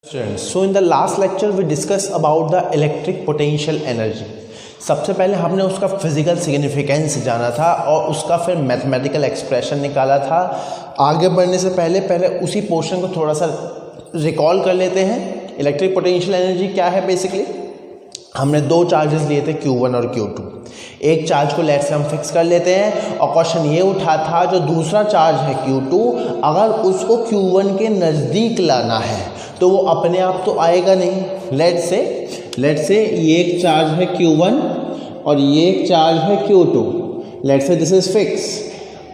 Students, so in the last lecture we discussed about the electric potential energy. सबसे पहले हमने उसका physical significance जाना था और उसका फिर मैथमेटिकल एक्सप्रेशन निकाला था। आगे बढ़ने से पहले उसी पोर्शन को थोड़ा सा रिकॉल कर लेते हैं। इलेक्ट्रिक पोटेंशियल एनर्जी क्या है? बेसिकली हमने दो चार्जेस लिए थे Q1 और Q2। एक चार्ज को लेट्स से हम फिक्स कर लेते हैं और क्वेश्चन ये उठा था जो दूसरा चार्ज है Q2, अगर उसको Q1 के नज़दीक लाना है तो वो अपने आप तो आएगा नहीं। लेट्स से ये एक चार्ज है Q1 और ये एक चार्ज है Q2। Let's say this is fix.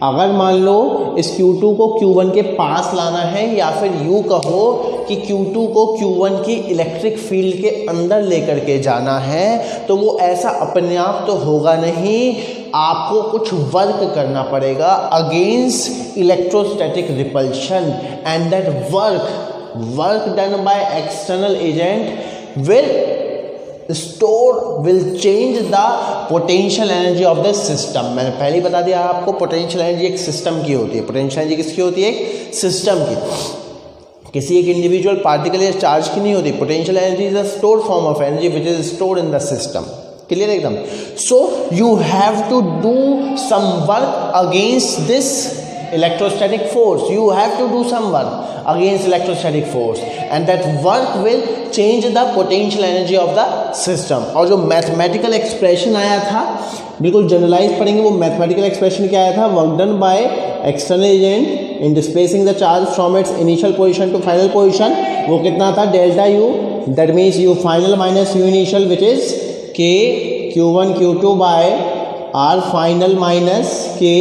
अगर मान लो इस Q2 को Q1 के पास लाना है या फिर यूँ कहो कि Q2 को Q1 की इलेक्ट्रिक फील्ड के अंदर लेकर के जाना है, तो वो ऐसा अपने आप तो होगा नहीं, आपको कुछ वर्क करना पड़ेगा against electrostatic repulsion and that work done by external agent will change the potential energy of the system। मैंने पहले ही बता दिया आपको पोटेंशियल एनर्जी एक सिस्टम की होती है। पोटेंशियल एनर्जी किसकी होती है? एक सिस्टम की, किसी एक इंडिविजुअल पार्टिकल या चार्ज की नहीं होती। Potential energy is a stored form of energy which is stored in the system. Clear एकदम? So you have to do some work against this electrostatic force. You have to do some work against electrostatic force and that work will change the potential energy of the system। और जो mathematical expression आया था, बिल्कुल generalise पढ़ेंगे, वो mathematical expression क्या आया था? Work done by external agent in displacing the charge from its initial position to final position, वो कितना था? Delta U, that means U final minus U initial which is K Q1 Q2 by are final minus K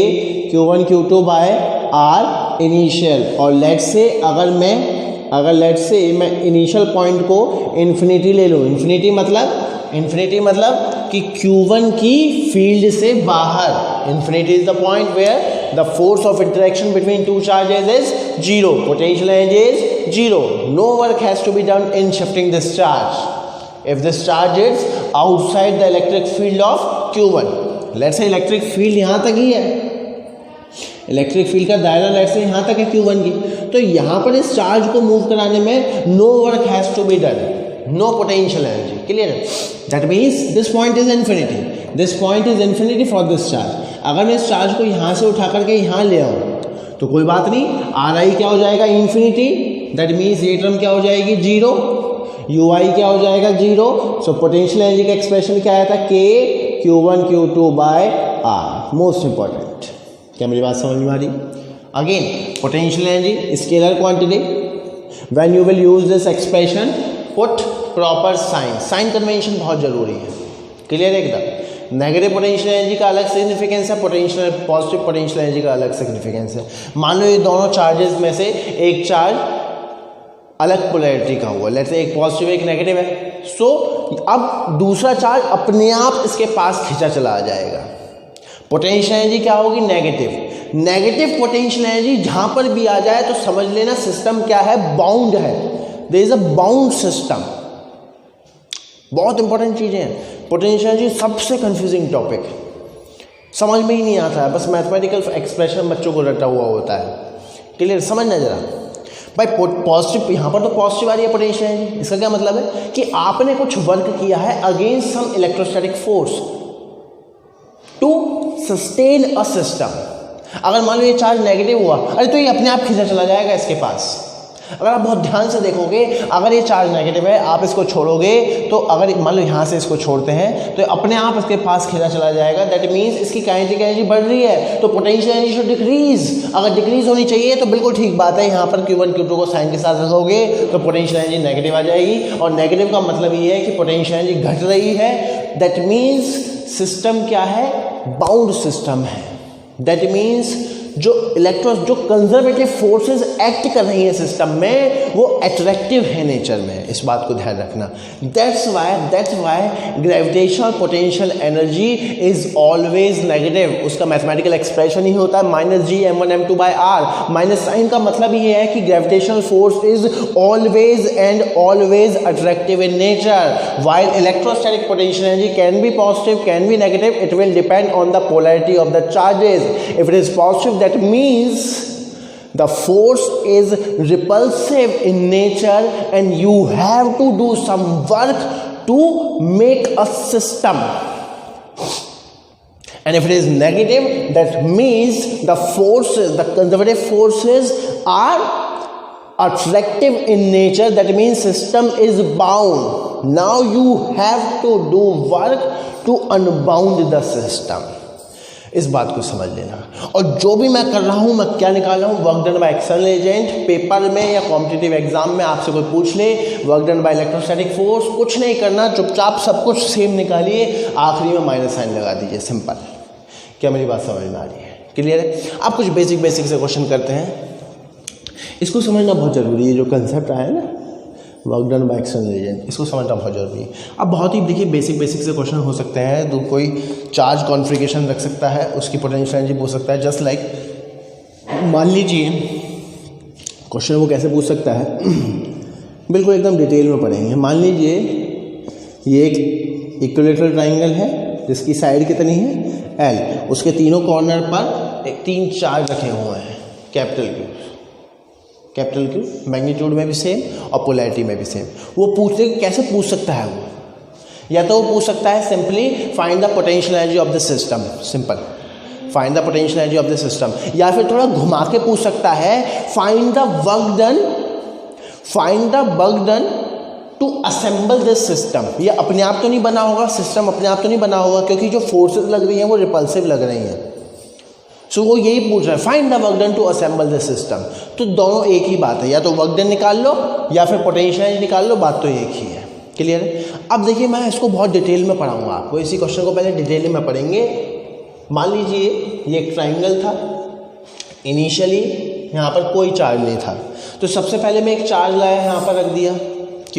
Q1 Q2 by R initial. और let's say अगर मैं initial point को infinity ले लूँ, infinity मतलब कि Q1 की field से बाहर। Infinity is the point where the force of interaction between two charges is zero, potential energy is zero, no work has to be done in shifting this charge if this charge is outside the electric field of Q1। Let's say electric field यहाँ तक ही है, electric field का दायरा let's say यहाँ तक है Q1 की, तो यहाँ पर इस चार्ज को मूव कराने में no work has to be done, no potential energy. Clear? That means this point is infinity for this charge. अगर मैं इस चार्ज को यहाँ से उठा करके यहाँ ले आऊँ तो कोई बात नहीं, आर आई क्या हो जाएगा? इन्फिनिटी। दैट मीन्स ये टर्म क्या हो जाएगी? जीरो। यू आई क्या हो जाएगा? जीरो। सो पोटेंशियल एनर्जी का एक्सप्रेशन क्या आया था? के Q1 Q2 by are. Most important. क्या मेरी बात समझ में आ रही? Again potential energy scalar quantity. When you will use this expression put proper sign convention बहुत जरूरी है। क्लियर एकदम? नेगेटिव पोटेंशियल एनर्जी का अलग सिग्निफिकेंस है, पॉजिटिव पोटेंशियल एनर्जी का अलग सिग्निफिकेंस है। मान लो ये दोनों चार्जेस में से एक चार्ज अलग पोलैरिटी का हुआ, लेट्स से एक पॉजिटिव एक नेगेटिव है। सो अब दूसरा चार्ज अपने आप इसके पास खींचा चला आ जाएगा। पोटेंशियल एनर्जी क्या होगी? नेगेटिव पोटेंशियल एनर्जी जहां पर भी आ जाए तो समझ लेना सिस्टम क्या है? बाउंड है। There is a bound system. बहुत इंपॉर्टेंट चीजें हैं। पोटेंशियल एनर्जी सबसे कंफ्यूजिंग टॉपिक, समझ में ही नहीं आता है, बस मैथमेटिकल एक्सप्रेशन बच्चों को रटा हुआ होता है। क्लियर? समझना जरा भाई। पॉजिटिव, यहाँ पर तो पॉजिटिव आ रही है पोटेंशियल एनर्जी। इसका क्या मतलब है? कि आपने कुछ वर्क किया है against some electrostatic force to sustain a system. अगर मान लो ये चार्ज नेगेटिव हुआ, अरे तो ये अपने आप खींचा चला जाएगा इसके पास। अगर आप बहुत ध्यान से देखोगे, अगर ये चार्ज नेगेटिव है, आप इसको छोड़ोगे तो अगर मान लो यहाँ से इसको छोड़ते हैं तो अपने आप इसके पास खींचा चला जाएगा। दैट मीन्स इसकी काइनेटिक एनर्जी बढ़ रही है, तो पोटेंशियल एनर्जी शुड डिक्रीज। अगर डिक्रीज होनी चाहिए तो बिल्कुल ठीक बात है, यहाँ पर Q1 Q2 को साइन के साथ रखोगे तो पोटेंशियल एनर्जी नेगेटिव आ जाएगी। और नेगेटिव का मतलब ये है कि पोटेंशियल एनर्जी घट रही है। दैट मीन्स सिस्टम क्या है? बाउंड सिस्टम है। दैट मीन्स जो कंजर्वेटिव फोर्सेस एक्ट कर रही है सिस्टम में, वो अट्रैक्टिव है नेचर में। इस बात को ध्यान रखना। That's why gravitational potential energy is always negative. उसका मैथमेटिकल एक्सप्रेशन ही होता है -G m1 m2 by R. Minus sign का मतलब ये है कि gravitational force is always attractive in nature, while electrostatic potential energy can be positive, can be negative. It will depend on the polarity of the charges. If it is positive, that means The force is repulsive in nature and you have to do some work to make a system. And if it is negative, that means the forces, the conservative forces are attractive in nature. That means system is bound. Now you have to do work to unbound the system. इस बात को समझ लेना। और जो भी मैं कर रहा हूँ, मैं क्या निकाल रहा हूँ, work done by external agent. Paper में या कॉम्पिटिटिव एग्जाम में आपसे कोई पूछ ले work done by electrostatic force, कुछ नहीं करना, चुपचाप सब कुछ सेम निकालिए, आखिरी में माइनस साइन लगा दीजिए, सिंपल। क्या मेरी बात समझ में आ रही है? क्लियर है? अब कुछ बेसिक से क्वेश्चन करते हैं। इसको समझना बहुत ज़रूरी है, जो कंसेप्ट आया है ना work done by external agent, इसको समझना बहुत ज़रूरी है। अब बहुत ही देखिए बेसिक से क्वेश्चन हो सकते हैं। तो कोई चार्ज कॉन्फ़िगरेशन रख सकता है, उसकी पोटेंशियल एनर्जी पूछ सकता है। जस्ट लाइक मान लीजिए क्वेश्चन वो कैसे पूछ सकता है, बिल्कुल एकदम डिटेल में पढ़ेंगे। मान लीजिए ये एक इक्विलैटरल ट्राइंगल है जिसकी साइड कितनी है L, उसके तीनों कॉर्नर पर 3 चार्ज रखे हुए हैं, कैपिटल क्यू, मैग्नीट्यूड में भी सेम और पोलैरिटी में भी सेम। वो कैसे पूछ सकता है वो? या तो वो पूछ सकता है simply find the potential energy of the system, simple find the potential energy of the system. या फिर थोड़ा घुमा के पूछ सकता है find the work done to assemble this system. ये अपने आप तो नहीं बना होगा, सिस्टम अपने आप तो नहीं बना होगा, क्योंकि जो फोर्सेस लग रही हैं वो रिपल्सिव लग रही हैं। सो वो यही पूछ रहा है find the work done to assemble this system. तो दोनों एक ही बात है, या तो वर्क डन निकाल लो या फिर पोटेंशियल एनर्जी निकाल लो, बात तो एक ही है। क्लियर है? अब देखिए मैं इसको बहुत डिटेल में पढ़ाऊंगा आपको, इसी क्वेश्चन को पहले डिटेल में पढ़ेंगे। मान लीजिए ये एक ट्राइंगल था, इनिशियली यहाँ पर कोई चार्ज नहीं था, तो सबसे पहले मैं एक चार्ज लाया यहाँ पर रख दिया Q,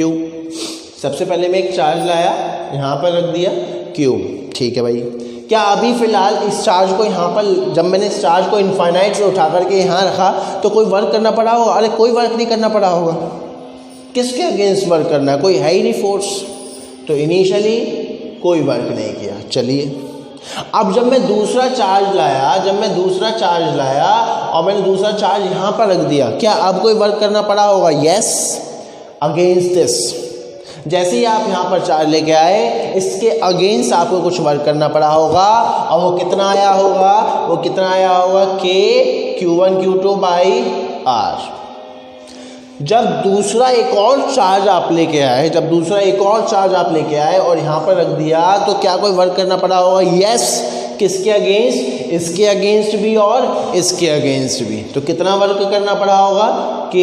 सबसे पहले मैं एक चार्ज लाया यहाँ पर रख दिया Q। ठीक है भाई, क्या अभी फ़िलहाल इस चार्ज को यहाँ पर, जब मैंने इस चार्ज को इनफाइनाइट से उठा करके यहाँ रखा तो कोई वर्क करना पड़ा होगा? अरे कोई वर्क नहीं करना पड़ा होगा। किसके अगेंस्ट वर्क करना है? कोई है ही नहीं फोर्स, तो इनिशियली कोई वर्क नहीं किया। चलिए अब जब मैं दूसरा चार्ज लाया और मैंने दूसरा चार्ज यहाँ पर रख दिया, क्या अब कोई वर्क करना पड़ा होगा? Yes, against this. जैसे ही आप यहाँ पर चार्ज लेके आए, इसके अगेंस्ट आपको कुछ वर्क करना पड़ा होगा, और वो कितना आया होगा? K Q1 Q2 by R। जब दूसरा एक और चार्ज आप लेके आए और यहाँ पर रख दिया, तो क्या कोई वर्क करना पड़ा होगा? यस। किसके अगेंस्ट? इसके अगेंस्ट भी और इसके अगेंस्ट भी। तो कितना वर्क करना पड़ा होगा? K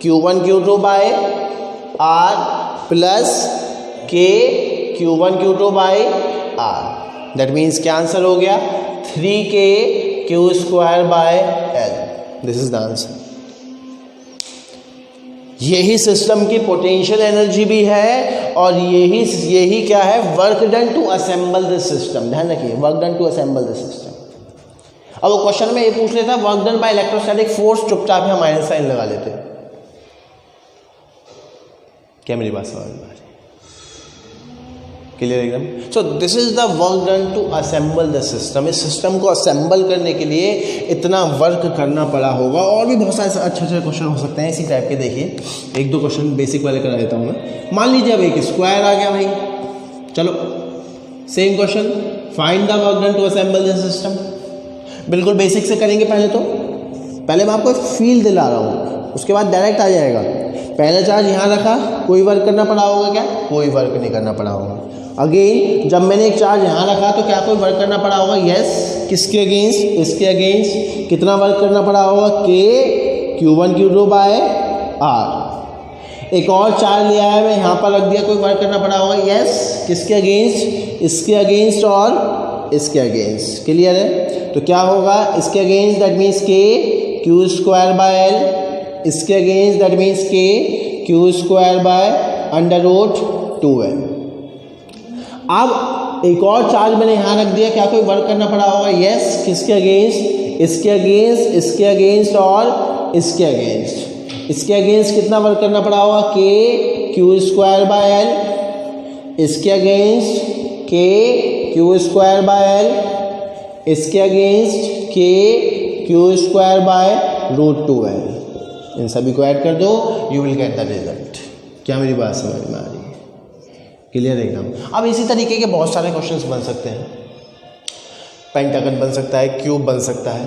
Q1 Q2 by R plus K Q1 Q2 by R। That means क्या आंसर हो गया? 3K Q² by L। This is the answer. यही सिस्टम की पोटेंशियल एनर्जी भी है, और यही क्या है? Work done to assemble this system. ध्यान रखिए, work done to assemble this system. अब वो क्वेश्चन में ये पूछ लेता work done by electrostatic force, चुपचाप यहाँ माइनस साइन लगा लेते। क्या मेरी बात समझ में आ रही है? क्लियर एकदम? So this is the work done to assemble the system. इस सिस्टम को असेंबल करने के लिए इतना वर्क करना पड़ा होगा। और भी बहुत सारे अच्छे क्वेश्चन हो सकते हैं इसी टाइप के। देखिए 1-2 क्वेश्चन बेसिक वाले करा देता हूँ मैं। मान लीजिए अब एक स्क्वायर आ गया भाई, चलो same question, find the work done to assemble the system. बिल्कुल बेसिक से करेंगे। पहले मैं आपको फील दिला रहा हूँ, उसके बाद डायरेक्ट आ जाएगा। पहला चार्ज यहाँ रखा, कोई वर्क करना पड़ा होगा क्या? कोई वर्क नहीं करना पड़ा होगा। अगेन जब मैंने एक चार्ज यहाँ रखा तो क्या कोई वर्क करना पड़ा होगा? यस। किसके अगेंस्ट? इसके अगेंस्ट। कितना वर्क करना पड़ा होगा? K Q1 Q2 by R। एक और चार्ज लिया है, मैं यहाँ पर रख दिया, कोई वर्क करना पड़ा होगा? यस। किसके अगेंस्ट? इसके अगेंस्ट और इसके अगेंस्ट। क्लियर है? तो क्या होगा? इसके against that means K Q² by L, इसके against that means K Q² by √2L। अब एक और चार्ज मैंने यहाँ रख दिया, क्या कोई वर्क करना पड़ा होगा? यस। किसके अगेंस्ट? इसके अगेंस्ट, इसके अगेंस्ट और इसके अगेंस्ट। इसके अगेंस्ट कितना वर्क करना पड़ा होगा? K Q² by L। इसके against K Q² by L। इसके against K Q square by root 2l। इन सभी को ऐड कर दो, you will get the result. क्या मेरी बात समझ में आ रही है? क्लियर एकदम। अब इसी तरीके के बहुत सारे क्वेश्चंस बन सकते हैं, पेंटागन बन सकता है, क्यूब बन सकता है।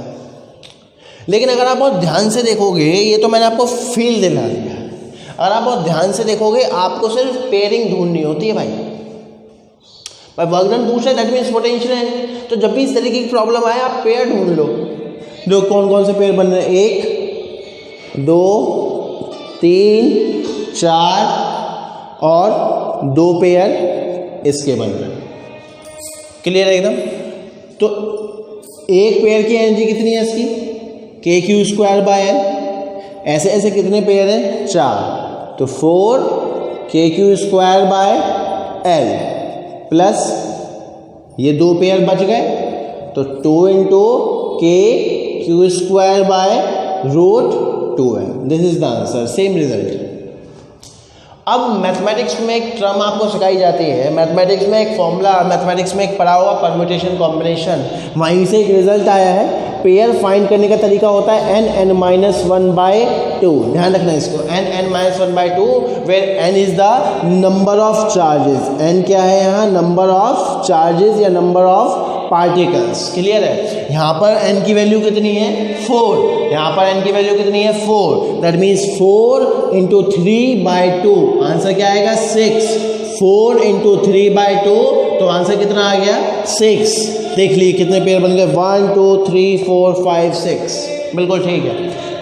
लेकिन अगर आप बहुत ध्यान से देखोगे, ये तो मैंने आपको फील दिला दिया है, अगर आप बहुत ध्यान से देखोगे आपको सिर्फ पेयरिंग ढूंढनी होती है भाई वर्क डन पूछ रहे दैट मीन्स पोटेंशियल है। तो जब भी इस तरीके की प्रॉब्लम आए आप पेयर ढूंढ लो। जो कौन कौन से पेयर बन रहे हैं, 1 2 3 4 और 2 पेयर इसके बन रहे हैं। क्लियर है एकदम। तो एक पेयर की एनर्जी कितनी है इसकी, के क्यू स्क्वायर बाय एल। ऐसे ऐसे कितने पेयर हैं, 4, तो 4 K Q square by L plus ये 2 पेयर बच गए, तो 2 into K Q square by root 2l। This is the answer, same result. अब मैथमेटिक्स में एक टर्म आपको सिखाई जाती है, मैथमेटिक्स में एक फॉर्मूला, मैथमेटिक्स में एक पढ़ा हुआ परम्यूटेशन कॉम्बिनेशन, वहीं से एक रिजल्ट आया है। पेयर फाइंड करने का तरीका होता है n(n-1/2). ध्यान रखना इसको, n(n-1/2) where n is the number of charges. n क्या है यहाँ, नंबर ऑफ चार्जेस या नंबर ऑफ पार्टिकल्स। क्लियर है। यहाँ पर n की वैल्यू कितनी है, 4। यहाँ पर n की वैल्यू कितनी है, 4। That means 4 into 3/2। आंसर क्या आएगा, 6। 4 इंटू 3/2, तो आंसर कितना आ गया, 6। देख लीजिए कितने पेयर बन गए, 1 2 3 4 5 6। बिल्कुल ठीक है।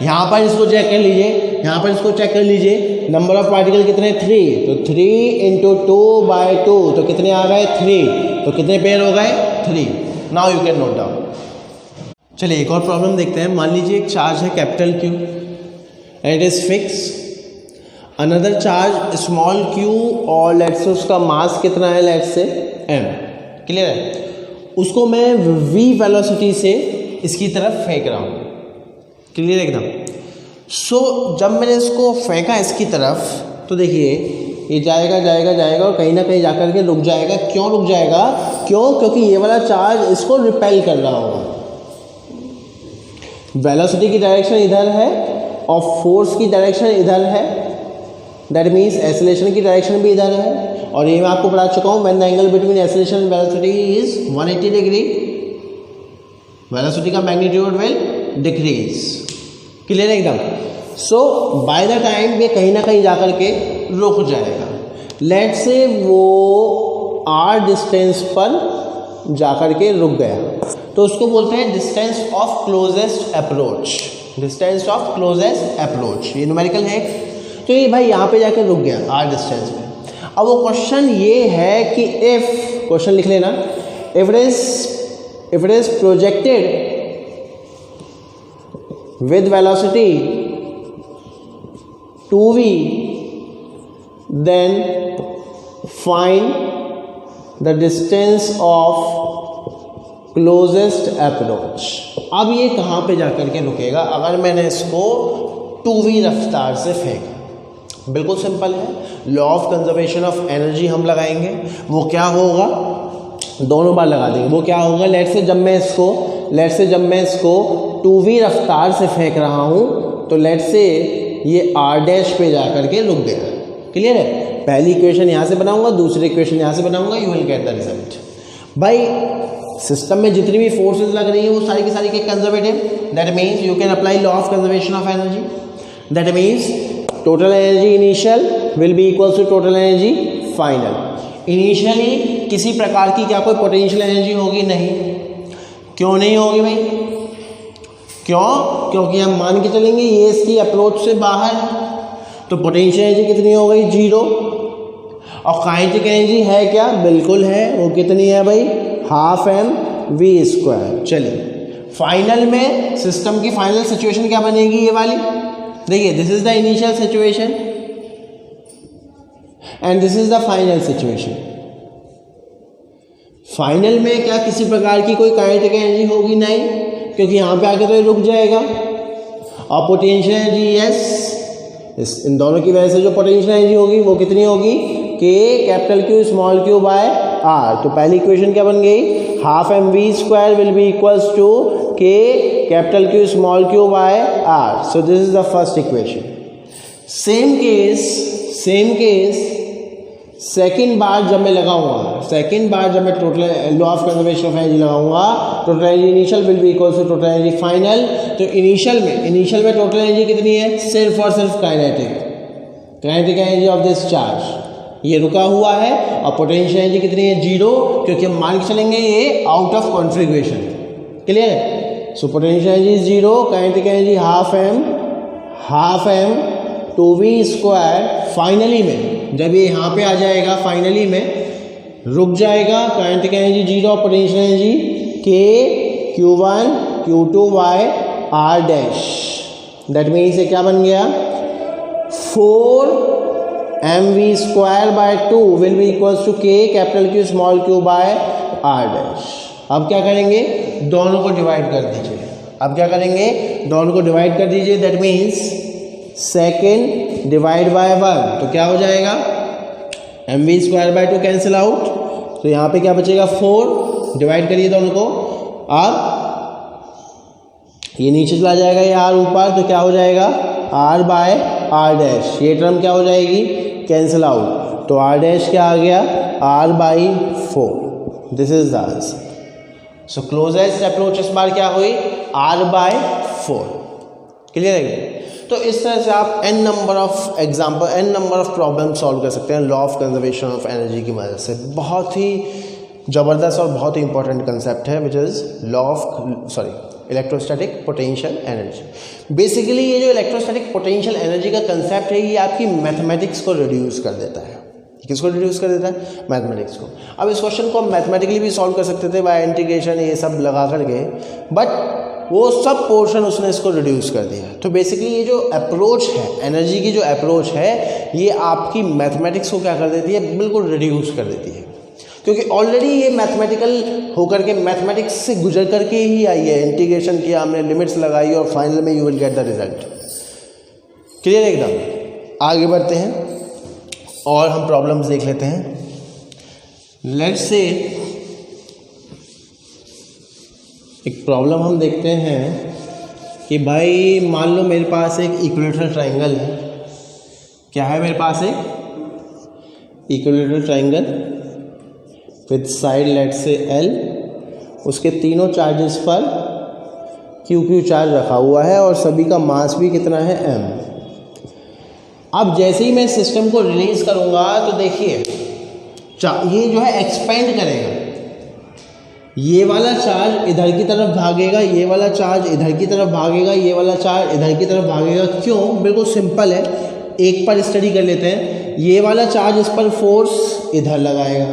यहाँ पर इसको चेक कर लीजिए, यहाँ पर इसको चेक कर लीजिए, नंबर ऑफ पार्टिकल कितने, 3। तो 3 इंटू 2/2, तो कितने आ गए, 3। तो कितने पेयर हो गए, 3। Now you can note down. चलिए एक और प्रॉब्लम देखते हैं। मान लीजिए एक चार्ज है capital Q and it is fix, another charge small q और लेट्स से उसका मास कितना है, लेट्स से m। क्लियर है। उसको मैं v वेलोसिटी से इसकी तरफ फेंक रहा हूँ। क्लियर एकदम। सो जब मैंने इसको फेंका इसकी तरफ, तो देखिए ये जाएगा जाएगा जाएगा और कहीं ना कहीं जाकर के रुक जाएगा। क्यों रुक जाएगा, क्योंकि ये वाला चार्ज इसको रिपेल कर रहा होगा। वेलोसिटी की डायरेक्शन इधर है और फोर्स की डायरेक्शन इधर है, दैट मीन्स एक्सेलरेशन की डायरेक्शन भी इधर है। और ये मैं आपको पढ़ा चुका हूँ, when the angle between acceleration and velocity is 180 degree, velocity का मैग्नीट्यूड विल डिक्रीज। क्लियर एकदम। सो बाय द टाइम ये कहीं ना कहीं जाकर के रुक जाएगा। लेट्स से वो r डिस्टेंस पर जाकर के रुक गया, तो उसको बोलते हैं distance of closest approach. Distance of closest approach ये न्यूमेरिकल है। तो ये भाई यहाँ पे जाकर रुक गया r डिस्टेंस में। अब वो क्वेश्चन ये है कि इफ, क्वेश्चन लिख लेना, if it is projected with velocity 2v, then find the distance of closest approach। अब ये कहाँ पे जाकर के रुकेगा अगर मैंने इसको 2v रफ्तार से फेंका। बिल्कुल सिंपल है, law of conservation of energy हम लगाएंगे। वो क्या होगा, दोनों बार लगा देंगे। वो क्या होगा, लेट्स से जब मैं इसको 2v रफ्तार से फेंक रहा हूँ, तो लेट्स से ये r डैश पे जाकर के रुक गया। क्लियर है। पहली इक्वेशन यहाँ से बनाऊंगा, दूसरी इक्वेशन यहाँ से बनाऊंगा, you will get the result. भाई सिस्टम में जितनी भी फोर्सेस लग रही है वो सारी की सारी के conservative, that means you can apply law of conservation of energy. That means total energy initial will be equals to total energy final. Initially किसी प्रकार की क्या कोई पोटेंशियल एनर्जी होगी, नहीं। क्यों नहीं होगी भाई, क्यों, क्योंकि हम मान के चलेंगे ये इसकी अप्रोच से बाहर है, तो पोटेंशियल एनर्जी कितनी हो गई, 0। और काइनेटिक एनर्जी है क्या, बिल्कुल है। वो कितनी है भाई, 12mv²। चलिए फाइनल में सिस्टम की फाइनल सिचुएशन क्या बनेगी, ये वाली देखिए, this is the initial situation and this is the final situation. Final में क्या किसी प्रकार की कोई काइनेटिक एनर्जी होगी, नहीं, क्योंकि यहाँ पे आके तो ये रुक जाएगा। और पोटेंशियल एनर्जी यस, इन दोनों की वजह से जो पोटेंशियल एनर्जी होगी वो कितनी होगी, K capital Q small q by r। तो पहली इक्वेशन क्या बन गई, 12mv² will be equals to K capital Q small q by R. So this is the first equation. Same case second बार जब मैं total law of conservation of energy लगाऊंगा, total energy initial will be equal to total energy final. तो initial में total energy कितनी है, सिर्फ और सिर्फ kinetic energy of this charge ये रुका हुआ है, और पोटेंशियल एनर्जी कितनी है, 0, क्योंकि हम मान के चलेंगे ये आउट ऑफ कॉन्फिगरेशन. क्लियर है. So potential energy 0, kinetic energy half m 2v². Finally में जब ये यहाँ पे आ जाएगा, फाइनली में रुक जाएगा, kinetic energy 0, potential energy K Q1 Q2 by R dash. That means ये क्या बन गया, 4mv² 2 will be equals to K capital Q small q by R dash. अब क्या करेंगे, दोनों को डिवाइड कर दीजिए. That means second divide by 1, तो क्या हो जाएगा, mv² 2 कैंसिल आउट. तो यहाँ पे क्या बचेगा, 4. डिवाइड करिए दोनों को. अब ये नीचे चला जाएगा, ये r ऊपर, तो क्या हो जाएगा, r बाय r डैश. ये टर्म क्या हो जाएगी, कैंसिल आउट. तो r डैश क्या आ गया, r by 4. This is the answer. So closest approach इस बार क्या हुई, r बाय 4. क्लियर है. तो इस तरह से आप n number of problem solve कर सकते हैं law of conservation of energy की मदद से. बहुत ही ज़बरदस्त और बहुत ही इंपॉर्टेंट कंसेप्ट है, which is electrostatic potential energy. Basically ये जो इलेक्ट्रोस्टैटिक पोटेंशियल एनर्जी का कंसेप्ट है, ये आपकी मैथमेटिक्स को रिड्यूस कर देता है. किसको रिड्यूस कर देता है, मैथमेटिक्स को. अब इस क्वेश्चन को हम मैथमेटिकली भी सॉल्व कर सकते थे बाय इंटीग्रेशन, ये सब लगा करके, बट वो सब पोर्शन उसने इसको रिड्यूस कर दिया. तो बेसिकली ये जो अप्रोच है, एनर्जी की जो अप्रोच है, ये आपकी मैथमेटिक्स को क्या कर देती है, बिल्कुल रिड्यूस कर देती है. क्योंकि ऑलरेडी ये मैथमेटिकल होकर के, मैथमेटिक्स से गुजर करके ही आई है. इंटीग्रेशन किया हमने, लिमिट्स लगाई, और फाइनल में you will get the result. Clear एकदम. आगे बढ़ते हैं और हम प्रॉब्लम्स देख लेते हैं. लेट्स से एक प्रॉब्लम हम देखते हैं कि भाई मान लो मेरे पास एक इक्विलेटरल ट्रायंगल है. क्या है मेरे पास, एक equilateral triangle with side let's say L. उसके तीनों चार्जेस पर QQ चार्ज रखा हुआ है, और सभी का मास भी कितना है, M. अब जैसे ही मैं सिस्टम को रिलीज करूँगा, तो देखिए ये जो है एक्सपेंड करेगा. ये वाला चार्ज इधर की तरफ भागेगा, ये वाला चार्ज इधर की तरफ भागेगा, ये वाला चार्ज इधर की तरफ भागेगा. क्यों, बिल्कुल सिंपल है. एक पर स्टडी कर लेते हैं. ये वाला चार्ज इस पर फोर्स इधर लगाएगा,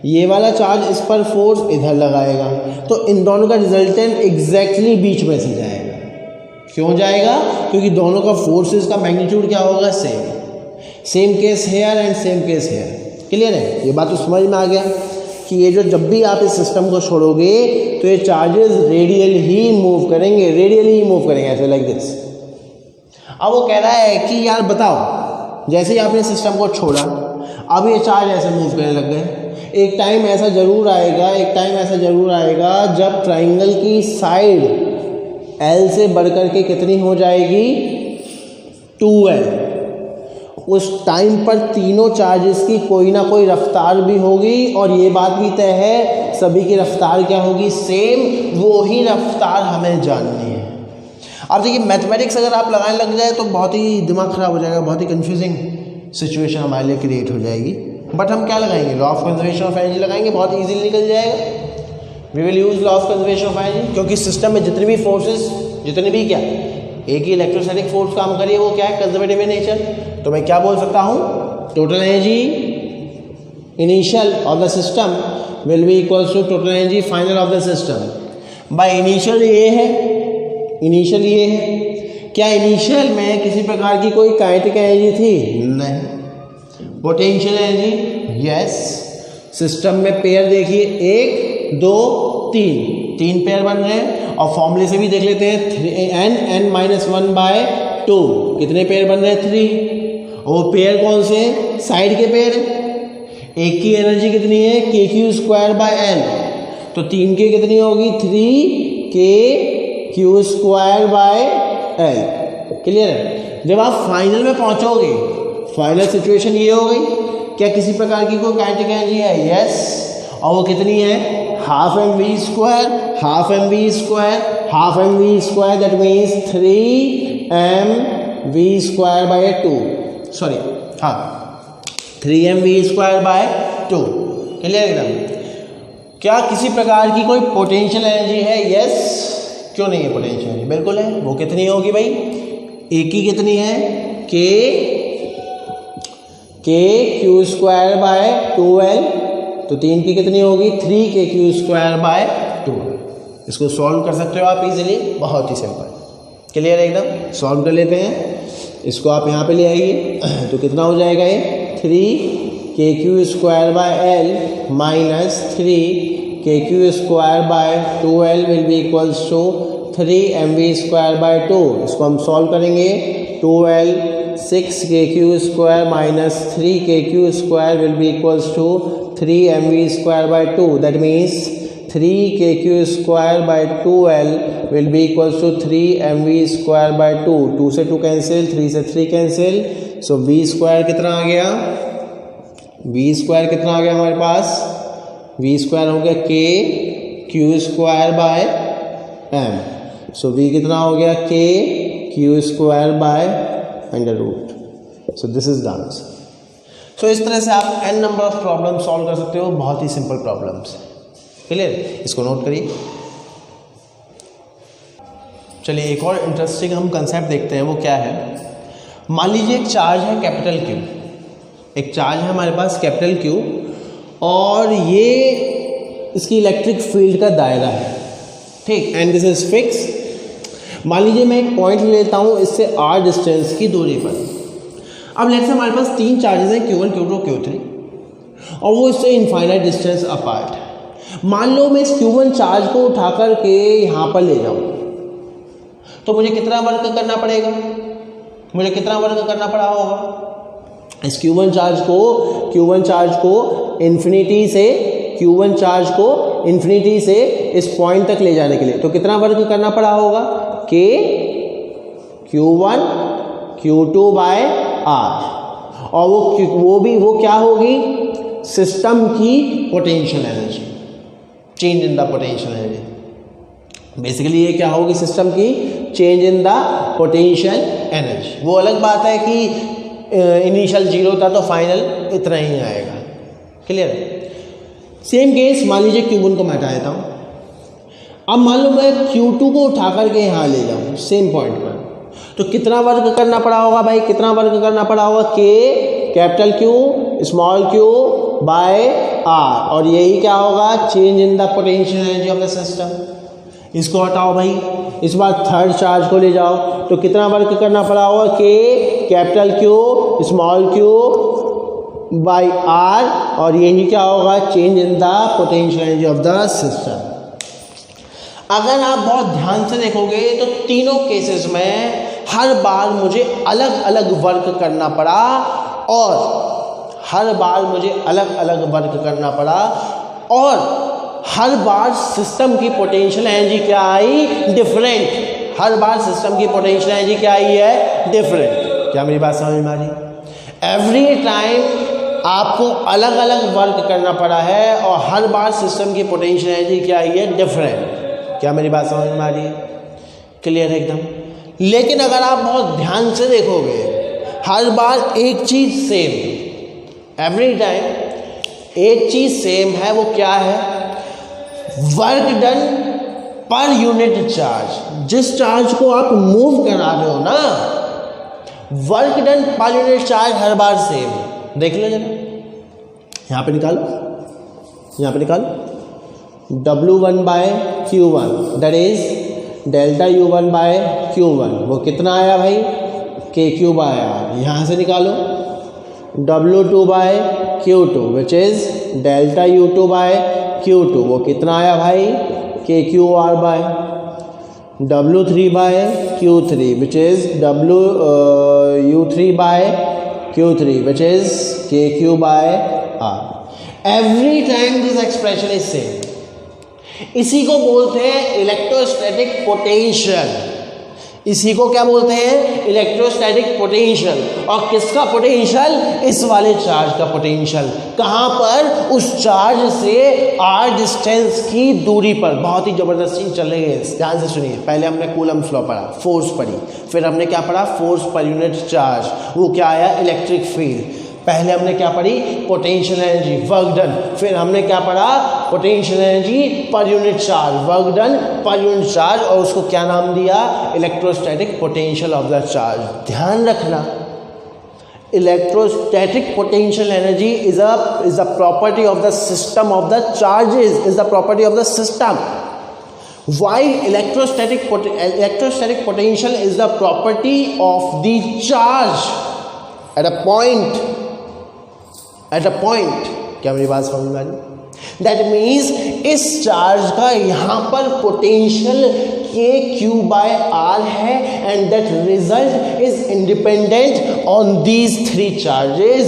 ये वाला चार्ज इस पर फोर्स इधर लगाएगा. तो इन दोनों का रिजल्टेंट एग्जैक्टली बीच में से जाएगा. क्यों जाएगा, क्योंकि दोनों का फोर्सेस का मैग्नीट्यूड क्या होगा, same case hair and same case hair. Clear है. ये बात तो समझ में आ गया कि ये जो जब भी आप इस सिस्टम को छोड़ोगे, तो ये चार्जेस रेडियल ही मूव करेंगे, ऐसे लाइक दिस. अब वो कह रहा है कि यार बताओ, जैसे ही आपने सिस्टम को छोड़ा, अब ये चार्ज ऐसे मूव करने लग गए. एक टाइम ऐसा जरूर आएगा जब ट्राइंगल की साइड L से बढ़कर के कितनी हो जाएगी, 2L. उस टाइम पर तीनों चार्जेस की कोई ना कोई रफ्तार भी होगी, और ये बात भी तय है सभी की रफ्तार क्या होगी, सेम. वो ही रफ्तार हमें जाननी है. अब देखिए मैथमेटिक्स अगर आप लगाने लग जाए तो बहुत ही दिमाग ख़राब हो जाएगा, बहुत ही कंफ्यूजिंग सिचुएशन हमारे लिए क्रिएट हो जाएगी. बट हम क्या लगाएंगे, law of conservation of energy लगाएंगे, बहुत ईजीली निकल जाएगा. We will use law of conservation of energy, क्योंकि सिस्टम में जितनी भी फोर्सेस, जितने भी क्या, एक ही इलेक्ट्रोस्टैटिक फोर्स काम करिए, वो क्या है, कंजर्वेटिव इन नेचर. तो मैं क्या बोल सकता हूँ, total energy initial of the system will be equals to total energy final of the system. By initial ये है. क्या इनिशियल में किसी प्रकार की कोई काइनेटिक एनर्जी थी, नहीं. Potential energy, yes. सिस्टम में पेयर देखिए, 1 2 3 पेयर बन रहे हैं, और फॉर्मूले से भी देख लेते हैं, n-1/2 कितने पेयर बन रहे हैं, 3. और पेयर कौन से, साइड के पेयर. एक की एनर्जी कितनी है, KQ² by N. तो 3 की कितनी होगी, 3 K Q square by L. Clear है? जब आप फाइनल में पहुंचोगे, फाइनल सिचुएशन ये हो गई, क्या किसी प्रकार की कोई काइनेटिक एनर्जी है? यस। और वो कितनी है? Half m v square, half m v square, half m v square, that means 3 mv square by 2, sorry हाँ 3 mv स्क्वायर बाय 2। क्लियर एकदम? क्या किसी प्रकार की कोई पोटेंशियल एनर्जी है? यस। क्यों नहीं है पोटेंशियल एनर्जी? बिल्कुल है। वो कितनी होगी भाई? एक की कितनी है? के क्यू स्क्वायर बाय 2l, तो 3 की कितनी होगी? 3 के क्यू स्क्वायर बाय 2। इसको सॉल्व कर सकते हो आप इजीली, बहुत ही सिंपल। क्लियर है एकदम? सॉल्व कर लेते हैं। इसको आप यहाँ पे ले आइए, तो कितना हो जाएगा ये? 3 K Q square by L minus 3 K Q square by 2l will be equals to 3 mv square by 2। इसको हम सॉल्व करेंगे। 2l 6 के Q square minus 3 K Q square will be equals to 3 mv square by 2। That means 3 K Q square by 2l will be equals to 3 mv square by 2। 2 से 2 cancel, 3 से 3 cancel, सो v square कितना आ गया? v square कितना आ गया हमारे पास? v square हो गया k Q square by m, so v कितना हो गया? k Q square by under root. So this is the answer. सो इस तरह से आप n number of problem solve कर सकते हो, बहुत ही सिंपल प्रॉब्लम्स। क्लियर? इसको नोट करिए। चलिए एक और इंटरेस्टिंग हम कंसेप्ट देखते हैं, वो क्या है। मान लीजिए एक चार्ज है कैपिटल Q, एक चार्ज है हमारे पास कैपिटल Q, और ये इसकी इलेक्ट्रिक फील्ड का दायरा है, ठीक, एंड दिस इज फिक्स। मान लीजिए मैं एक पॉइंट ले लेता हूँ इससे r डिस्टेंस की दूरी पर। अब लेट्स से हमारे पास 3 चार्जेस हैं, Q1, Q2, Q3, और वो इससे इनफाइनाइट डिस्टेंस अपार्ट है। मान लो मैं इस Q1 चार्ज को उठा कर के यहाँ पर ले जाऊँ, तो मुझे कितना वर्क करना पड़ेगा? मुझे कितना वर्क करना पड़ा होगा? इस Q1 चार्ज को इन्फिनिटी से इस पॉइंट तक ले जाने के लिए, तो कितना वर्क करना पड़ा होगा? K Q1 Q2 by R, और वो क्या होगी? सिस्टम की potential energy, change in the potential energy. Basically ये क्या होगी? सिस्टम की change in the potential energy. वो अलग बात है कि इनिशियल 0 था तो फाइनल इतना ही आएगा। क्लियर? सेम केस मान लीजिए Q1 को मैं हटा देता हूँ। अब मान लो मैं Q2 को उठा करके यहाँ ले जाऊँ सेम पॉइंट पर, तो कितना वर्क करना पड़ा होगा भाई? कितना वर्क करना पड़ा होगा? K capital Q small q by R, और यही क्या होगा? Change in the potential energy of the system. इसको हटाओ भाई, इस बार थर्ड चार्ज को ले जाओ, तो कितना वर्क करना पड़ा होगा? K capital Q small q by R, और यही क्या होगा? Change in the potential energy of the system. अगर आप बहुत ध्यान से देखोगे तो तीनों केसेस में हर बार मुझे अलग अलग वर्क करना पड़ा, और हर बार मुझे अलग अलग वर्क करना पड़ा, और हर बार सिस्टम की पोटेंशियल एनर्जी क्या आई? डिफरेंट। हर बार सिस्टम की पोटेंशियल एनर्जी क्या आई है? डिफरेंट। क्या मेरी बात समझ में आ रही? एवरी टाइम आपको अलग अलग वर्क करना पड़ा है, और हर बार सिस्टम की पोटेंशियल एनर्जी क्या आई है? डिफरेंट। क्या मेरी बात समझ में आ रही है? क्लियर है एकदम? लेकिन अगर आप बहुत ध्यान से देखोगे, हर बार एक चीज सेम, एवरी टाइम एक चीज सेम है। वो क्या है? Work done per unit charge. जिस चार्ज को आप मूव करा रहे हो ना, work done per unit charge हर बार सेम। देख लो जरा, यहाँ पे निकालो W1 by Q1 that is delta U1 by Q1, वो कितना आया भाई? K क्यूब आया। यहाँ से निकालो W2 by Q2 which is delta U2 by Q2, वो कितना आया भाई? K Q R by W3 by Q3 which is U3 by Q3 which is K Q by R। Every time this expression is same. इसी को बोलते हैं electrostatic potential. इसी को क्या बोलते हैं? Electrostatic potential. और किसका पोटेंशियल? इस वाले चार्ज का पोटेंशियल। कहाँ पर? उस चार्ज से r डिस्टेंस की दूरी पर। बहुत ही जबरदस्त चीज चल रही है, ध्यान से सुनिए। पहले हमने कूलम्ब्स लॉ पढ़ा, फोर्स पढ़ी, फिर हमने क्या पढ़ा? फोर्स पर यूनिट चार्ज। वो क्या आया? Electric field. पहले हमने क्या पढ़ी? Potential energy, work done. फिर हमने क्या पढ़ा? पोटेंशियल एनर्जी पर unit charge, work done per unit charge, और उसको क्या नाम दिया? Electrostatic potential of the charge. ध्यान रखना, electrostatic potential energy is a property of the system of the charges, is the property of the system, while electrostatic potential is the property of the charge at a point. क्या मेरी बात समझ में आ रही? That means इस charge का यहाँ पर पोटेंशियल KQ/R है, and that result is independent on these 3 charges.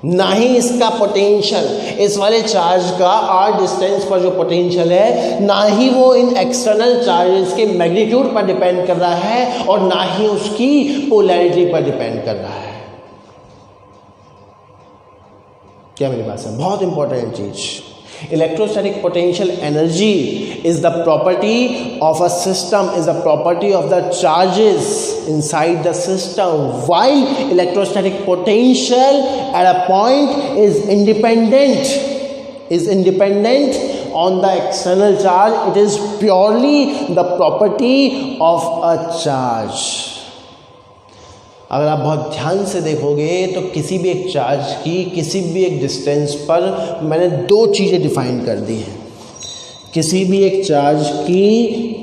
ना ही इसका पोटेंशियल, इस वाले चार्ज का r डिस्टेंस पर जो पोटेंशियल है, ना ही वो इन एक्सटर्नल चार्जेस के मैग्नीट्यूड पर डिपेंड कर रहा है, और ना ही उसकी पोलैरिटी पर डिपेंड कर रहा है। क्या मेरी बात है? बहुत इंपॉर्टेंट चीज। Electrostatic potential energy is the property of a system, is the property of the charges inside the system, while electrostatic potential at a point is independent on the external charge. It is purely the property of a charge. अगर आप बहुत ध्यान से देखोगे तो किसी भी एक चार्ज की किसी भी एक डिस्टेंस पर मैंने 2 चीज़ें डिफाइन कर दी हैं। किसी भी एक चार्ज की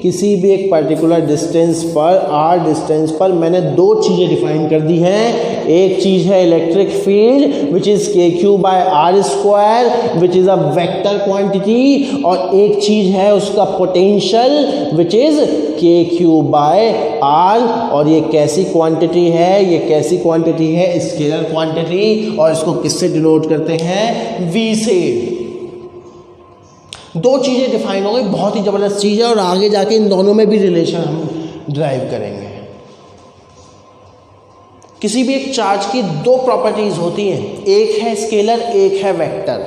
किसी भी एक पर्टिकुलर डिस्टेंस पर, r डिस्टेंस पर, मैंने 2 चीज़ें डिफाइन कर दी हैं। एक चीज़ है electric field which is KQ/R², which is a vector quantity, और एक चीज़ है उसका पोटेंशियल विच इज़ KQ/R। और ये कैसी क्वांटिटी है? ये कैसी क्वांटिटी है? स्केलर क्वांटिटी, और इसको किससे डिनोट करते हैं? V से। 2 चीज़ें डिफाइन हो गई, बहुत ही ज़बरदस्त चीज़ है, और आगे जाके इन दोनों में भी रिलेशन हम ड्राइव करेंगे। किसी भी एक चार्ज की 2 प्रॉपर्टीज होती हैं, एक है स्केलर, एक है वेक्टर।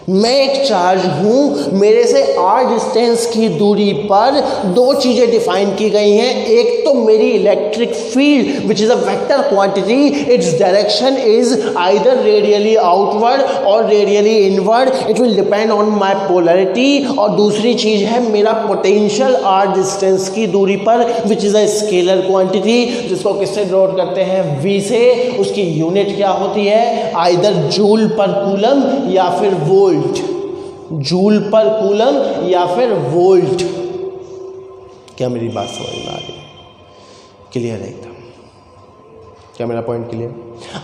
मैं एक चार्ज हूँ, मेरे से r डिस्टेंस की दूरी पर 2 चीज़ें डिफाइन की गई हैं। एक तो मेरी electric field which is a vector quantity, it's direction is either radially outward or radially inward, it will depend on my polarity. और दूसरी चीज़ है मेरा पोटेंशियल r डिस्टेंस की दूरी पर विच इज़ अ स्केलर क्वांटिटी, जिसको किससे डिनोट करते हैं? v से। उसकी यूनिट क्या होती है? आइदर जूल पर कूलम या फिर वोल्ट, जूल पर कूलम या फिर वोल्ट। क्या मेरी बात समझ में आ रही? क्लियर है एकदम? क्या मेरा पॉइंट क्लियर?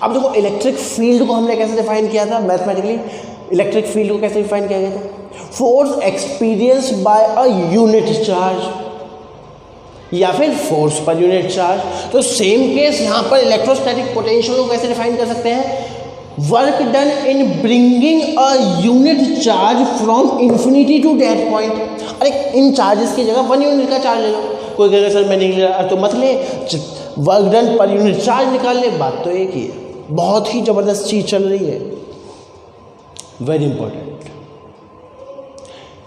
अब देखो, इलेक्ट्रिक फील्ड को हमने कैसे डिफाइन किया था मैथमेटिकली? इलेक्ट्रिक फील्ड को कैसे डिफाइन किया गया था? Force experience by a unit charge या फिर फोर्स पर यूनिट चार्ज। तो सेम केस यहाँ पर इलेक्ट्रोस्टैटिक पोटेंशियल को कैसे डिफाइन कर सकते हैं? Work done in bringing a unit charge from infinity to that point. अरे इन चार्जेस की जगह 1 यूनिट का चार्ज ले लो। कोई कहेगा सर मैं नहीं ले रहा, तो मत ले, work done per unit charge निकाल ले। बात तो एक ही है। बहुत ही ज़बरदस्त चीज़ चल रही है, वेरी इंपॉर्टेंट,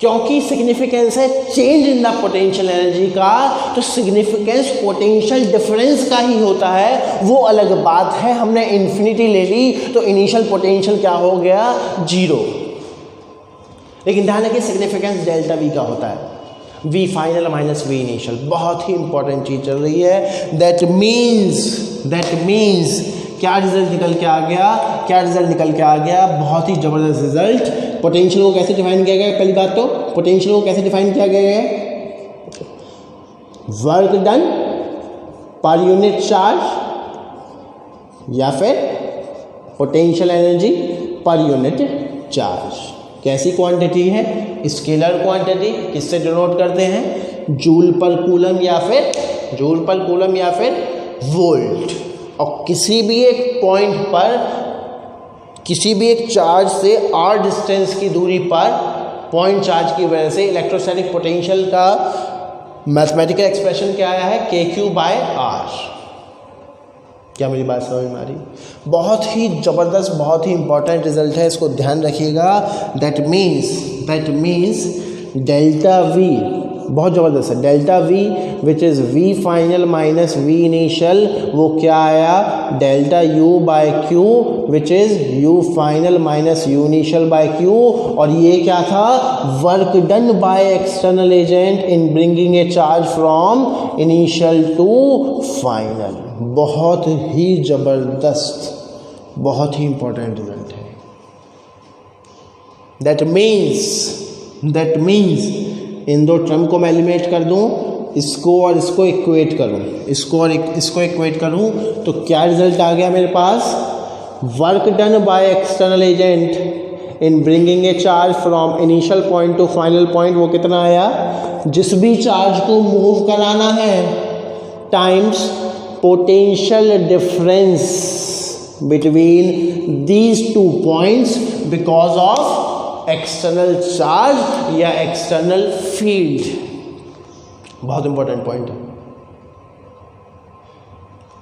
क्योंकि सिग्निफिकेंस है change in the potential energy का, तो सिग्निफिकेंस पोटेंशियल डिफरेंस का ही होता है। वो अलग बात है, हमने इन्फिनिटी ले ली तो इनिशियल पोटेंशियल क्या हो गया? 0। लेकिन ध्यान रखिए सिग्निफिकेंस डेल्टा V का होता है, V final minus V initial. बहुत ही इंपॉर्टेंट चीज चल रही है। दैट मीन्स क्या रिजल्ट निकल के आ गया? बहुत ही जबरदस्त रिजल्ट। पोटेंशियल को कैसे डिफाइन किया गया? पहली बात तो पोटेंशियल को कैसे डिफाइन किया गया है? Work done per unit charge या फिर पोटेंशियल एनर्जी पर यूनिट चार्ज। कैसी क्वांटिटी है? Scalar quantity. किससे डिनोट करते हैं? जूल पर कूलम या फिर वोल्ट। और किसी भी एक पॉइंट पर किसी भी एक चार्ज से r डिस्टेंस की दूरी पर पॉइंट चार्ज की वजह से इलेक्ट्रोस्टैटिक पोटेंशियल का मैथमेटिकल एक्सप्रेशन क्या आया है, KQ/R। क्या मेरी बात समझ में आ रही? बहुत ही ज़बरदस्त, बहुत ही इंपॉर्टेंट रिजल्ट है, इसको ध्यान रखिएगा। दैट मीन्स डेल्टा V बहुत ज़बरदस्त है। Delta V which is V final minus V initial, वो क्या आया, delta U/Q which is U final minus U initial by Q। और ये क्या था, work done by external agent in bringing a charge from initial to final. बहुत ही ज़बरदस्त, बहुत ही इंपॉर्टेंट रिजल्ट है। दैट मीन्स इन दो टर्म को मैं एलिमिनेट कर दूं, इसको और इसको इक्वेट करूं, इसको इक्वेट करूं, तो क्या रिजल्ट आ गया मेरे पास, work done by external agent in bringing a charge from initial point to final point, वो कितना आया, जिस भी चार्ज को मूव कराना है times potential difference between these two points because of external charge या एक्सटर्नल फील्ड। बहुत इंपॉर्टेंट पॉइंट है,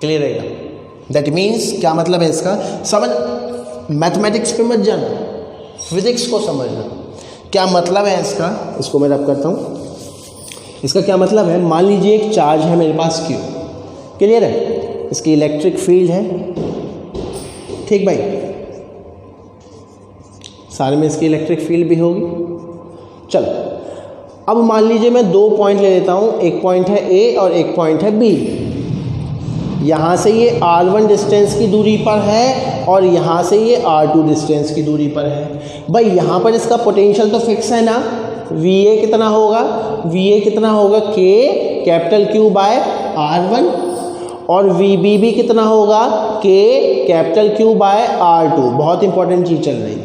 क्लियर रहेगा। दैट मीन्स क्या मतलब है इसका, समझ, मैथमेटिक्स पे मत जाना, फिजिक्स को समझना। क्या मतलब है इसका, इसको मैं रब करता हूँ। इसका क्या मतलब है, मान लीजिए एक चार्ज है मेरे पास Q, क्लियर है, इसकी इलेक्ट्रिक फील्ड है, ठीक भाई, सारे में इसकी इलेक्ट्रिक फील्ड भी होगी। चलो अब मान लीजिए मैं दो पॉइंट ले लेता हूँ, एक पॉइंट है A और एक पॉइंट है B। यहाँ से ये R1 डिस्टेंस की दूरी पर है और यहाँ से ये R2 डिस्टेंस की दूरी पर है। भाई यहाँ पर इसका पोटेंशियल तो फिक्स है ना, VA कितना होगा, कैपिटल Q/R1 और VB भी कितना होगा, कैपिटल Q/R2। बहुत इंपॉर्टेंट चीज़ चल रही है।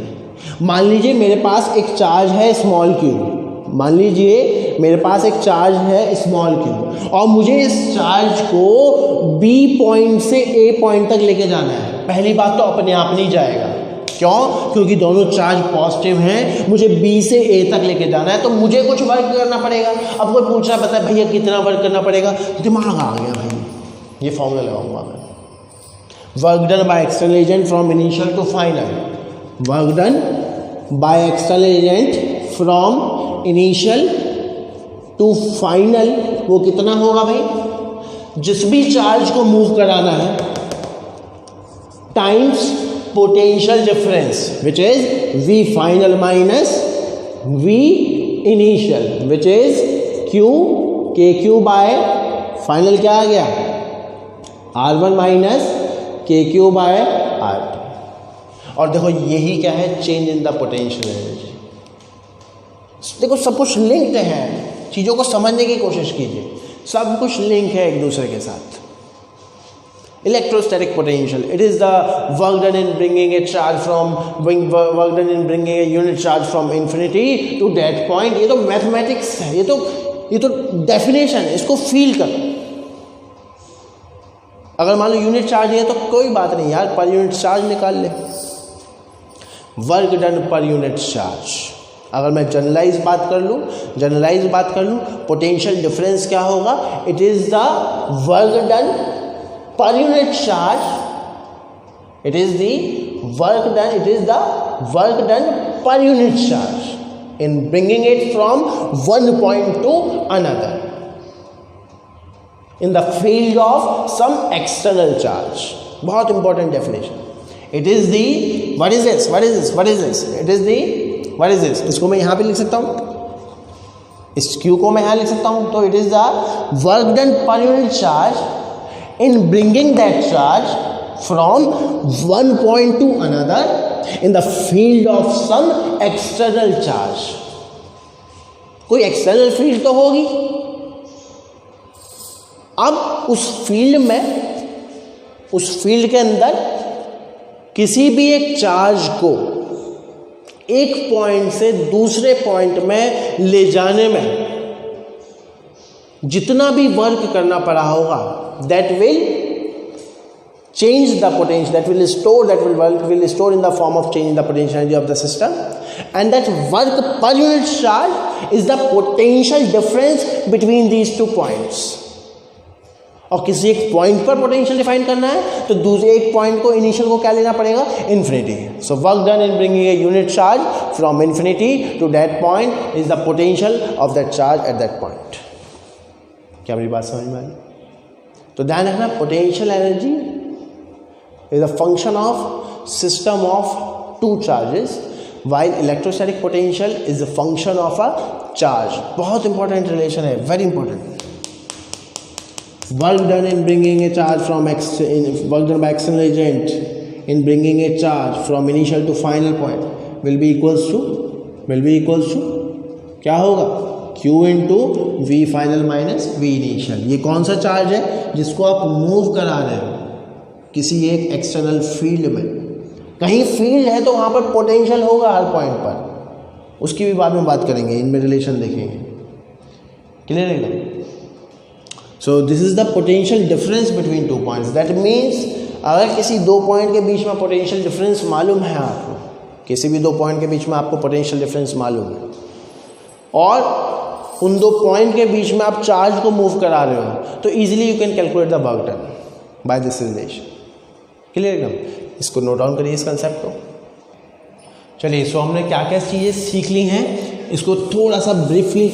मान लीजिए मेरे पास एक चार्ज है स्मॉल q, और मुझे इस चार्ज को B पॉइंट से A पॉइंट तक लेके जाना है। पहली बात तो अपने आप नहीं जाएगा, क्यों, क्योंकि दोनों चार्ज पॉजिटिव हैं, मुझे B से A तक लेके जाना है, तो मुझे कुछ वर्क करना पड़ेगा। अब कोई पूछ रहा पता है भैया कितना वर्क करना पड़ेगा, दिमाग आ गया भाई, ये फॉर्मूला लगाऊंगा मैं, work done by external agent from initial to final, work done by external agent from initial to final, वो कितना होगा भाई, जिस भी चार्ज को मूव कराना है times potential difference which is V final minus V initial which is KQ bye final क्या आ गया, R1 minus KQ bye R2। और देखो यही क्या है, change in the potential energy. देखो सब कुछ लिंक्ड है, चीज़ों को समझने की कोशिश कीजिए, सब कुछ लिंक है एक दूसरे के साथ। Electrostatic potential, it is the work done in bringing a charge from work done in bringing a unit charge from infinity to that point. ये तो मैथमेटिक्स है, ये तो डेफिनेशन है, इसको फील करो। अगर मान लो यूनिट चार्ज है तो कोई बात नहीं यार, पर यूनिट चार्ज निकाल ले, work done per unit charge. अगर मैं जनरलाइज बात कर लूँ, पोटेंशियल डिफरेंस क्या होगा, it is the work done per unit charge, it is the work done per unit charge in bringing it from one point two another in the field of some external charge। बहुत important definition। It is the what is this? It is the what is this? इसको मैं यहाँ पे लिख सकता हूँ, इस Q को मैं यहाँ लिख सकता हूँ, तो it is the work done per unit charge in bringing that charge from one point to another in the field of some external charge। कोई external field तो होगी। अब उस फील्ड के अंदर किसी भी एक चार्ज को एक पॉइंट से दूसरे पॉइंट में ले जाने में जितना भी वर्क करना पड़ा होगा, that will change the potential, that will store in the form of changing the potential energy of the system, and that work per unit charge is the potential difference between these two points. और किसी एक point पर potential define करना है तो दूसरे एक point को इनिशियल को क्या लेना पड़ेगा, infinity. So work done in bringing a unit charge from infinity to that point is the potential of that charge at that point. क्या मेरी बात समझ में आई? तो ध्यान रखना, potential energy is a function of system of two charges, while electrostatic potential is a function of a charge. बहुत important relation है, very important. Work done in bringing a charge from work done by external agent in bringing a charge from initial to final point will be equals to क्या होगा, Q into V final minus V initial. ये कौन सा charge है जिसको आप move करा रहे हो किसी एक एक्सटर्नल फील्ड में. कहीं फील्ड है तो वहाँ पर पोटेंशियल होगा हर पॉइंट पर, उसकी भी बाद में बात करेंगे, इनमें रिलेशन देखेंगे. क्लियर है? सो this is the potential difference between two points. That means अगर किसी दो पॉइंट के बीच में पोटेंशियल डिफरेंस मालूम है आपको, किसी भी दो पॉइंट के बीच में आपको पोटेंशियल डिफरेंस मालूम है और उन दो पॉइंट के बीच में आप चार्ज को मूव करा रहे हो तो easily you can calculate the work done by this relation. Clear एकदम? इसको नोट डाउन करिए इस कंसेप्ट को. चलिए, सो हमने क्या क्या चीज़ें सीख ली हैं, इसको थोड़ा सा ब्रीफली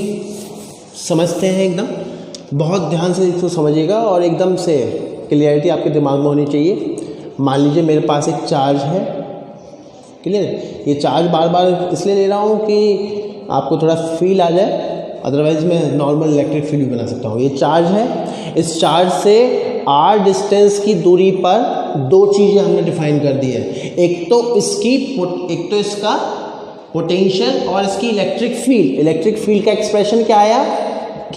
समझते हैं. एकदम बहुत ध्यान से इसको समझिएगा और एकदम से क्लियरिटी आपके दिमाग में होनी चाहिए. मान लीजिए मेरे पास एक चार्ज है. क्लियर? ये चार्ज बार बार इसलिए ले रहा हूँ कि आपको थोड़ा फील आ जाए, अदरवाइज मैं नॉर्मल इलेक्ट्रिक फील्ड भी बना सकता हूँ. ये चार्ज है, इस चार्ज से r डिस्टेंस की दूरी पर दो चीज़ें हमने डिफाइन कर दी है. एक तो इसका पोटेंशियल और इसकी इलेक्ट्रिक फील्ड. इलेक्ट्रिक फील्ड का एक्सप्रेशन क्या आया,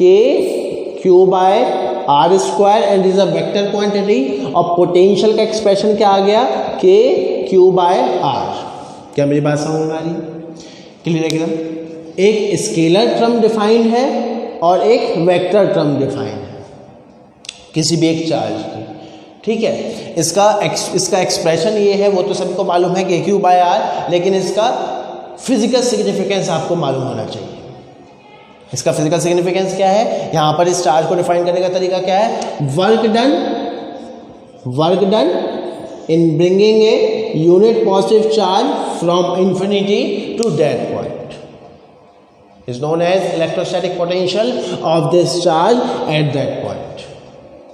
k q by R square and is a vector quantity. और पोटेंशियल का एक्सप्रेशन क्या आ गया, k q बाय आर. क्या मेरी बात समझ में आ रही? क्लियर एकदम? एक स्केलर टर्म डिफाइंड है और एक वेक्टर टर्म डिफाइंड है किसी भी एक चार्ज की. ठीक है, इसका एक्सप्रेशन ये है, वो तो सबको मालूम है कि Q बाय आर, लेकिन इसका फिजिकल सिग्निफिकेंस आपको मालूम होना चाहिए. इसका फिजिकल सिग्निफिकेंस क्या है, यहाँ पर इस चार्ज को डिफाइन करने का तरीका क्या है, work done in bringing a unit positive charge from infinity to that point is known as electrostatic potential of this charge at that point.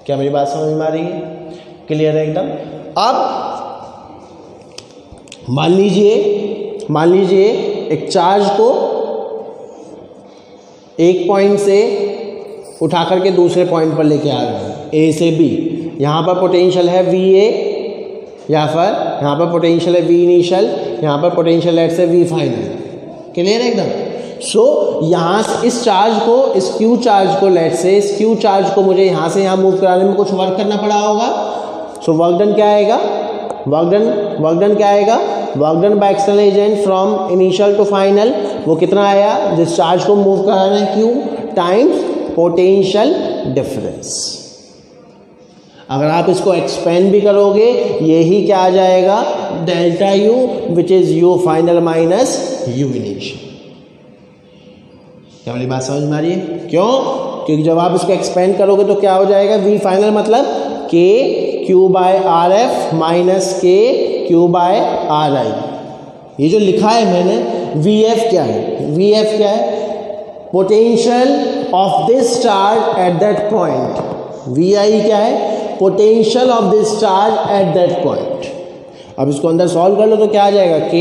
क्या मेरी बात समझ में आ रही है? क्लियर है एकदम? अब मान लीजिए एक चार्ज को एक पॉइंट से उठा करके दूसरे पॉइंट पर लेके आ रहे हैं, ए से बी. यहाँ पर पोटेंशियल है वी ए, या फिर यहाँ पर पोटेंशियल है वी इनिशियल, यहाँ पर पोटेंशियल लेट से वी फाइनल. क्लियर है एकदम? सो यहाँ से इस चार्ज को, इस क्यू चार्ज को, लेट से इस क्यू चार्ज को मुझे यहाँ से यहाँ मूव कराने में कुछ वर्क करना पड़ा होगा. सो वर्क डन क्या आएगा, work done by external agent from initial to final. वो कितना आया, जिस चार्ज को मूव कराना है क्यू टाइम्स पोटेंशियल डिफरेंस. अगर आप इसको एक्सपेंड भी करोगे यही क्या आ जाएगा, delta you which is you final minus U initial. क्या मेरी बात समझ में आ रही है? क्यों? क्योंकि जब आप इसको एक्सपेंड करोगे तो क्या हो जाएगा, वी फाइनल मतलब k q by R F minus k q by R I. ये जो लिखा है मैंने वी एफ क्या है, potential of this charge at that point. V I क्या है, potential of this charge at that point. अब इसको अंदर सॉल्व कर लो तो क्या आ जाएगा, k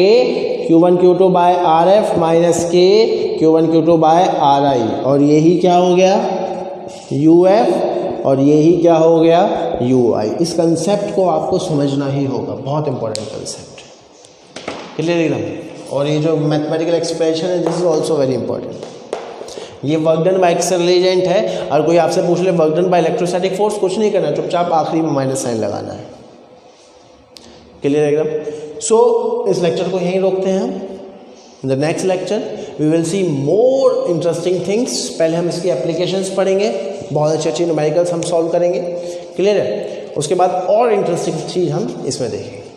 q1 q2 by R F minus k q1 q2 by R I. और यही क्या हो गया, यू एफ, और यही क्या हो गया, यू आई. इस कंसेप्ट को आपको समझना ही होगा, बहुत इंपॉर्टेंट कंसेप्ट. क्लियर एकदम? और ये जो मैथमेटिकल एक्सप्रेशन है this is also very important. ये work done by external agent है. और कोई आपसे पूछ ले work done by electrostatic force, कुछ नहीं करना, चुपचाप आखिरी में माइनस साइन लगाना है. क्लियर एकदम? सो इस लेक्चर को यहीं रोकते हैं हम. In the next lecture we will see more interesting things. पहले हम इसकी एप्लीकेशंस पढ़ेंगे, बहुत अच्छी न्यूमेरिकल्स हम सॉल्व करेंगे. क्लियर है? उसके बाद और इंटरेस्टिंग चीज़ हम इसमें देखेंगे।